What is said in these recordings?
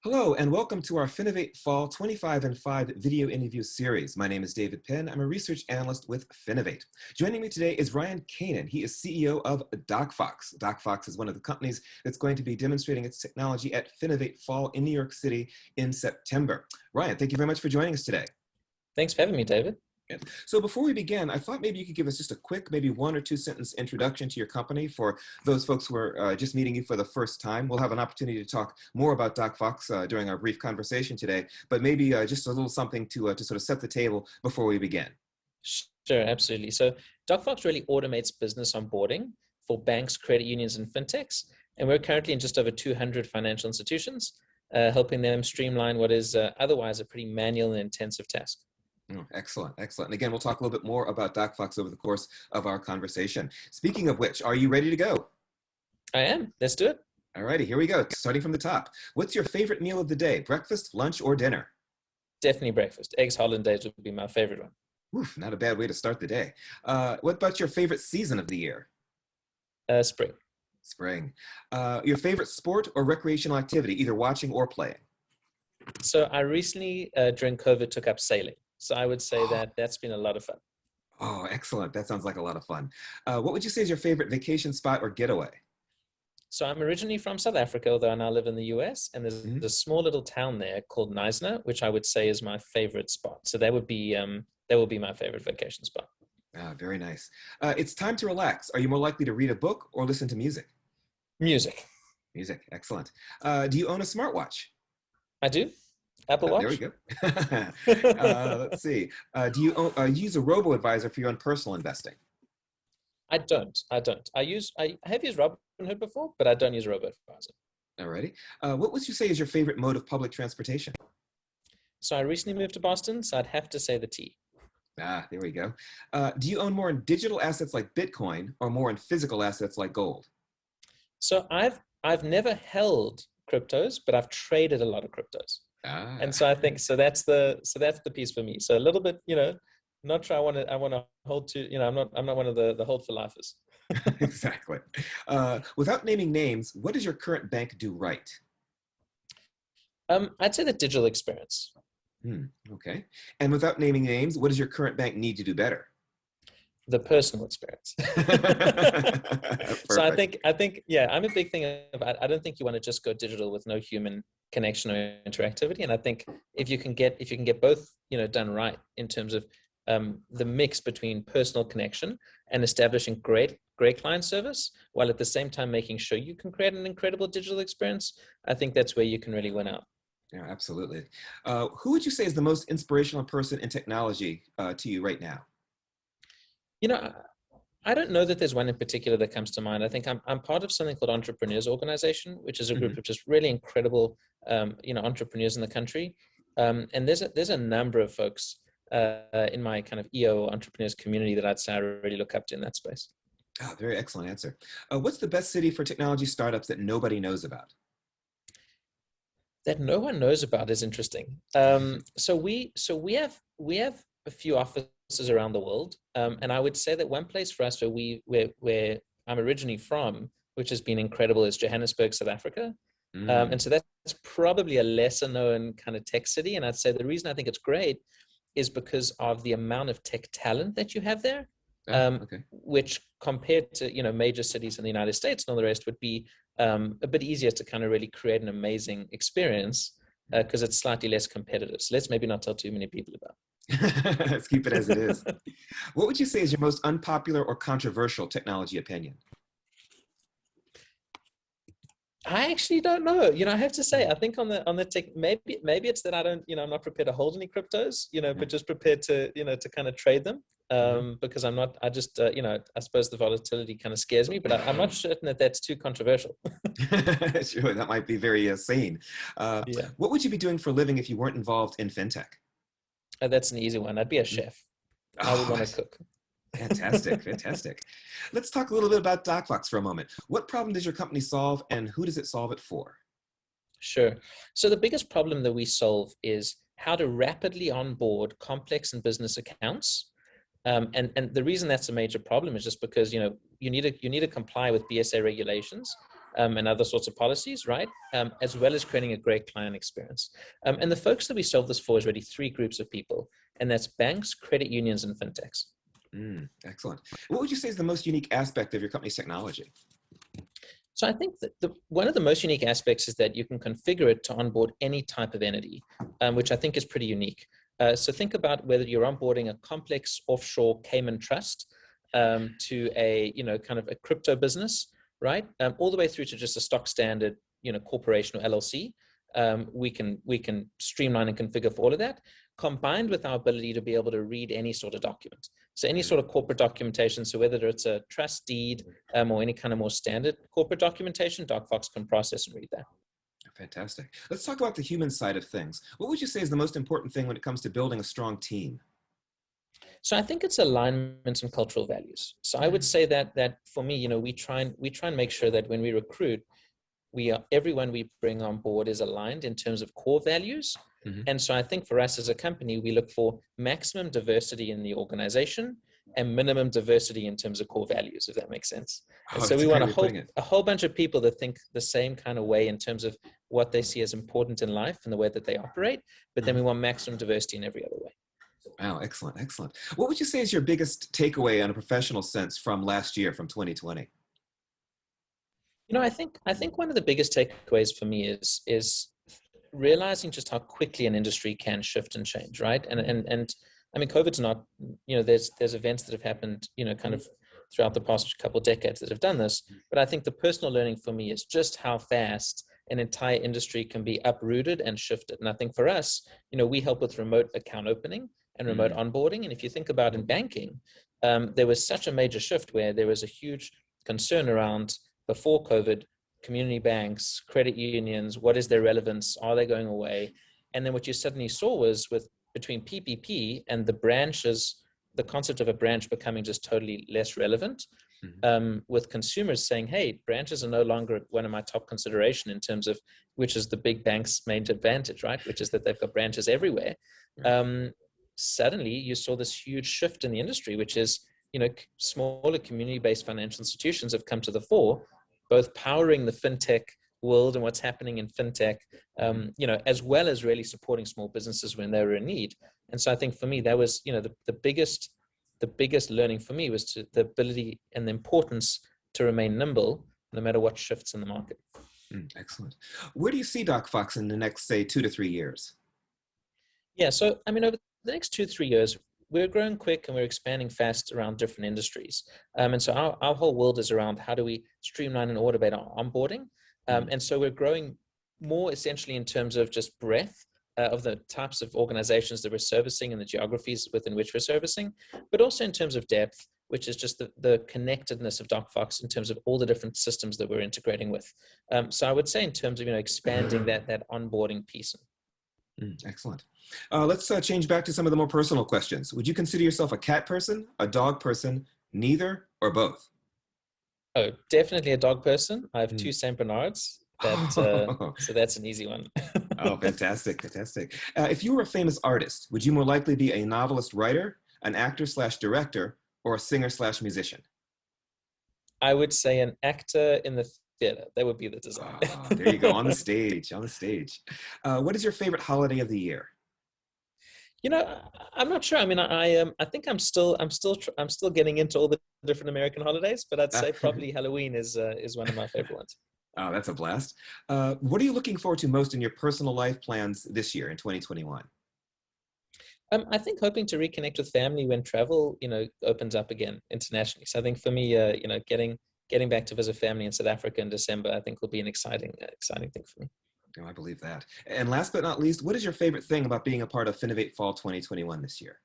Hello and welcome to our FinovateFall 25 and 5 video interview series. My name is David Penn. I'm a research analyst with Finovate. Joining me today is Ryan Kanan. He is CEO of DocFox. DocFox is one of the companies that's going to be demonstrating its technology at FinovateFall in New York City in September. Ryan, thank you very much for joining us today. Thanks for having me, David. So before we begin, I thought maybe you could give us just a quick, maybe 1 or 2 sentence introduction to your company for those folks who are just meeting you for the first time. We'll have an opportunity to talk more about DocFox during our brief conversation today, but maybe just a little something to sort of set the table before we begin. Sure, absolutely. So DocFox really automates business onboarding for banks, credit unions, and fintechs. And we're currently in just over 200 financial institutions, helping them streamline what is otherwise a pretty manual and intensive task. Oh, excellent, excellent. And again, we'll talk a little bit more about DocFox over the course of our conversation. Speaking of which, are you ready to go? I am. Let's do it. All righty, here we go. Starting from the top. What's your favorite meal of the day? Breakfast, lunch, or dinner? Definitely breakfast. Eggs hollandaise would be my favorite one. Oof, not a bad way to start the day. What about your favorite season of the year? Spring. Spring. Your favorite sport or recreational activity, either watching or playing? So I recently, during COVID, took up sailing. So I would say that that's been a lot of fun. Oh, excellent. That sounds like a lot of fun. What would you say is your favorite vacation spot or getaway? So I'm originally from South Africa, although I now live in the US, and there's a small little town there called Knysna, which I would say is my favorite spot. So that would be my favorite vacation spot. Ah, very nice. It's time to relax. Are you more likely to read a book or listen to music? Music. Music, excellent. Do you own a smartwatch? I do. Apple Watch. There we go. Let's see. Do you use a robo-advisor for your own personal investing? I don't. I have used Robinhood before, but I don't use robo-advisor. Alrighty. What would you say is your favorite mode of public transportation? So I recently moved to Boston, so I'd have to say the T. Ah, there we go. Do you own more in digital assets like Bitcoin or more in physical assets like gold? So I've never held cryptos, but I've traded a lot of cryptos. Ah. And so I think that's the piece for me. So a little bit, not sure I want to hold to, I'm not one of the hold for lifers. Exactly. Without naming names, what does your current bank do right? I'd say the digital experience. Okay. And without naming names, what does your current bank need to do better? The personal experience. So I think, yeah, I'm a big thing of, I don't think you want to just go digital with no human connection or interactivity. And I think if you can get both, done right in terms of the mix between personal connection and establishing great client service, while at the same time making sure you can create an incredible digital experience, I think that's where you can really win out. Yeah, absolutely. Who would you say is the most inspirational person in technology to you right now? I don't know that there's one in particular that comes to mind. I think I'm part of something called Entrepreneurs Organization, which is a group of just really incredible, entrepreneurs in the country. And there's a number of folks in my kind of EO entrepreneurs community that I'd say I really look up to in that space. Oh, very excellent answer. What's the best city for technology startups that nobody knows about? That no one knows about is interesting. So we have a few offices around the world, and I would say that one place for us where I'm originally from, which has been incredible, is Johannesburg, South Africa. And so that's probably a lesser known kind of tech city. And I'd say the reason I think it's great is because of the amount of tech talent that you have there, which compared to major cities in the United States and all the rest would be a bit easier to kind of really create an amazing experience because it's slightly less competitive. So let's maybe not tell too many people about it. Let's keep it as it is. What would you say is your most unpopular or controversial technology opinion? I actually don't know. I have to say, I think on the tech, maybe it's that I don't, I'm not prepared to hold any cryptos, but just prepared to, to kind of trade them. Because I'm not, I suppose the volatility kind of scares me, but I'm not certain that that's too controversial. Sure, that might be very sane. Yeah. What would you be doing for a living if you weren't involved in fintech? That's an easy one. I'd be a chef. I would want to cook. Fantastic, fantastic. Let's talk a little bit about DocFox for a moment. What problem does your company solve and who does it solve it for? Sure. So the biggest problem that we solve is how to rapidly onboard complex and business accounts. And the reason that's a major problem is just because, you need to comply with BSA regulations, and other sorts of policies, right? As well as creating a great client experience. And the folks that we solve this for is really three groups of people, and that's banks, credit unions, and fintechs. Excellent. What would you say is the most unique aspect of your company's technology? So I think that one of the most unique aspects is that you can configure it to onboard any type of entity, which I think is pretty unique. So think about whether you're onboarding a complex offshore Cayman trust to a, kind of a crypto business, right? All the way through to just a stock standard, corporation or LLC. We can streamline and configure for all of that, combined with our ability to be able to read any sort of document. So any sort of corporate documentation, so whether it's a trust deed or any kind of more standard corporate documentation, DocFox can process and read that. Fantastic. Let's talk about the human side of things. What would you say is the most important thing when it comes to building a strong team? So I think it's alignment and cultural values. So I would say that for me, we try and make sure that when we recruit, everyone we bring on board is aligned in terms of core values. And so I think for us as a company, we look for maximum diversity in the organization and minimum diversity in terms of core values, if that makes sense. And so we want a whole bunch of people that think the same kind of way in terms of what they see as important in life and the way that they operate, but then we want maximum diversity in every other way. Wow, excellent, excellent. What would you say is your biggest takeaway on a professional sense from last year, from 2020? I think one of the biggest takeaways for me is realizing just how quickly an industry can shift and change, right? And I mean, COVID's not, there's events that have happened, kind of throughout the past couple of decades that have done this. But I think the personal learning for me is just how fast an entire industry can be uprooted and shifted. And I think for us, we help with remote account opening and remote onboarding. And if you think about in banking, there was such a major shift where there was a huge concern around before COVID, community banks, credit unions, what is their relevance? Are they going away? And then what you suddenly saw was between PPP and the branches, the concept of a branch becoming just totally less relevant, with consumers saying, hey, branches are no longer one of my top consideration in terms of which is the big bank's main advantage, right? Which is that they've got branches everywhere. Suddenly you saw this huge shift in the industry, which is, smaller community-based financial institutions have come to the fore, both powering the fintech world and what's happening in fintech, as well as really supporting small businesses when they were in need. And so I think for me, that was, the biggest learning for me was the ability and the importance to remain nimble no matter what shifts in the market. Excellent. Where do you see DocFox in the next, say, 2 to 3 years? Yeah, so I mean, over the next 2-3 years, we're growing quick and we're expanding fast around different industries. And so our whole world is around how do we streamline and automate our onboarding. And so we're growing more essentially in terms of just breadth of the types of organizations that we're servicing and the geographies within which we're servicing, but also in terms of depth, which is just the connectedness of DocFox in terms of all the different systems that we're integrating with. So I would say in terms of, expanding that onboarding piece. Excellent. Let's change back to some of the more personal questions. Would you consider yourself a cat person, a dog person, neither, or both? Oh, definitely a dog person. I have 2 Saint Bernards. So that's an easy one. Oh, fantastic, fantastic. If you were a famous artist, would you more likely be a novelist writer, an actor/director, or a singer/musician? I would say an actor in the theater. That would be the design. There you go, on the stage, on the stage. What is your favorite holiday of the year? I'm not sure. I mean, I think I'm still getting into all the different American holidays, but I'd say probably Halloween is one of my favorite ones. Oh, that's a blast. What are you looking forward to most in your personal life plans this year in 2021? I think hoping to reconnect with family when travel, opens up again internationally. So I think for me, getting back to visit family in South Africa in December, I think will be an exciting thing for me. Oh, I believe that. And last but not least, what is your favorite thing about being a part of FinovateFall 2021 this year?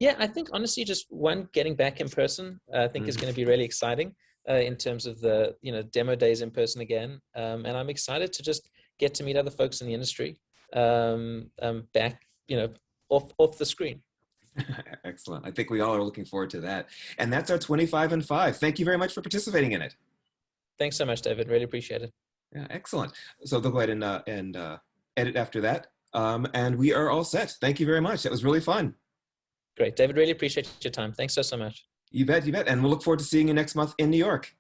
Yeah, I think honestly, just getting back in person, I think is going to be really exciting in terms of the, demo days in person again. And I'm excited to just get to meet other folks in the industry back, off the screen. Excellent. I think we all are looking forward to that. And that's our 25 and 5. Thank you very much for participating in it. Thanks so much, David. Really appreciate it. Yeah, excellent. So they'll go ahead and edit after that. And we are all set. Thank you very much. That was really fun. Great. David, really appreciate your time. Thanks so much. You bet, you bet. And we'll look forward to seeing you next month in New York.